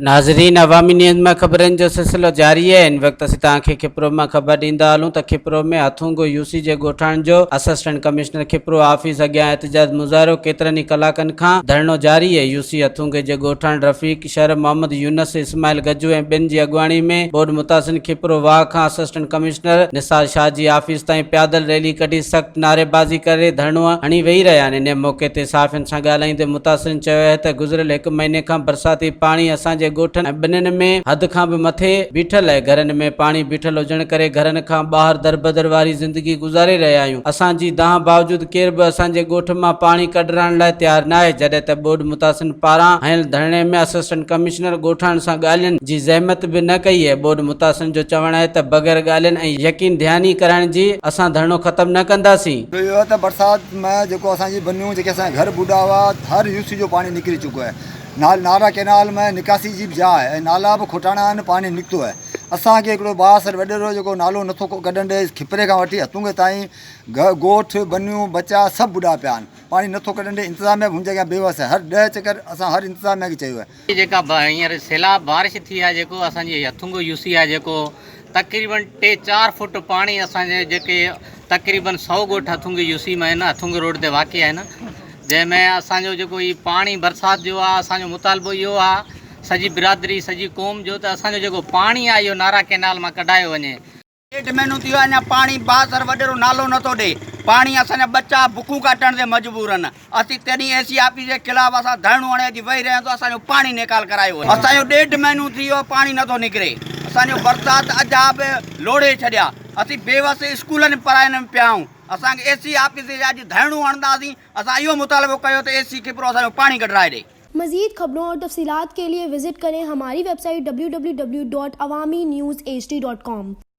नाज़रीन, अवामी न्यूज़ में ख़बरनि जो सिलसिलो जारी है। इन वक्त असीं तव्हांखे खिपरो में ख़बर ॾींदा हलूं त खिपरो में हथूंगो यूसी जे ॻोठाण जो असिस्टेंट कमिश्नर खिपरो ऑफिस अॻियां एहतजाज मुज़ाहिरो केतिरनि ई कलाकनि खां धरणो जारी है। यूसी हथूंगे जे ॻोठाण रफ़ीक शहर मोहम्मद यूनस इस्माइल गज्जू ऐं ॿिनि जी अॻुवाणी में बोर्ड मुतासिन खिपरो वाह खां assistant commissioner Nisar Shah ji office ताईं पैदल रैली कढी सख़्त नारेबाज़ी करे धरणो हणी वेही रहिया आहिनि। इन मौक़े ते साफ़ियुनि सां ॻाल्हाईंदे मुतासिन चयो है त गुज़िरियल 1 महीने खां बरसाती पाणी असांजे ॻोठनि ऐं ॿिन्हिनि में हद खां बि मथे बीठल है। घरनि में पाणी बीठल हुजण करे घरनि खां ॿाहिरि दरबदर वारी ज़िंदगी गुज़ारे रहिया आहियूं। असांजी दाह बावजूद केर बि असांजे ॻोठ मां पाणी कढाइण लाइ तयार न आहे। जॾहिं त बोर्ड मुतासिन पारां हयल धरणे में असिस्टेंट कमिश्नर ॻोठाण सां ॻाल्हियुनि जी ज़हमत बि न कई है। बोर्ड मुतासिन जो चवण है त बग़ैर ॻाल्हियुनि ऐं यकीन ध्यानी कराइण जी असां धरणो ख़त्म न कंदासीं। बरसात में जो असांजी बनियूं जेके असांजे घर बुॾा हुआ हर यूसी जो पानी निकिरी चुको है। नाला कैनाल में निकासी जी भी जाइ है, नाला भी खोटाणा आहिनि, पानी निकितो है। असांखे हिकिड़ो बासर वॾेरो जेको नालो नथो कढण ॾे, खिपरे खां वठी हथूंगे ताईं ॻोठ बनियूं बचा सभु बुॾा पिया आहिनि। पानी नथो कढण ॾे, इंतज़ामिया हुन जॻह बेवस है। हर 10 चकर असां हर इंतज़ामिया खे चयो है। जेका हींअर सैलाब बारिश थी आहे, जेको असांजी हथूंगो यूसी आहे, जेको तक़रीबन 3-4 फुट पाणी असांजे जेके तक़रीबन 100 ॻोठ हथूंगे यूसी में आहिनि, हथूंगे रोड ते वाक़ई आहिनि, जंहिंमें असांजो जेको ई पाणी बरसात जो आहे, असांजो मुतालबो इहो आहे सॼी बिरादरी सॼी क़ौम जो, त असांजो जेको पाणी आहे इहो नारा कैनाल मां कढायो वञे। 1.5 महीनो थी वियो आहे, अञा पाणी बासर वॾेरो नालो नथो ॾे। पाणी असांजा बच्चा बुखूं काटण ते मजबूर आहिनि। असीं तॾहिं एसी ऑफिस जे ख़िलाफ़ असां धरणो हणे अॼु वेही रहिया आहियूं, असांजो पाणी निकाल करायो वञे। असांजो 1.5 महीनो थी वियो, पाणी नथो निकिरे। असांजो बरसात अॼा बि लोड़े छॾिया। असीं बेवस स्कूलनि पढ़ाइनि में पिया आहियूं। असांखे एसी ऑफिस जे अॼु धरणो हणंदासीं। असां इहो मुतालबो कयो त एसी खिपरो असांजो पाणी कढाए ॾे। मज़ीद खबरों और तफसीलात के लिए विजिट करें हमारी वेबसाइट www.awamiNewsHD.com।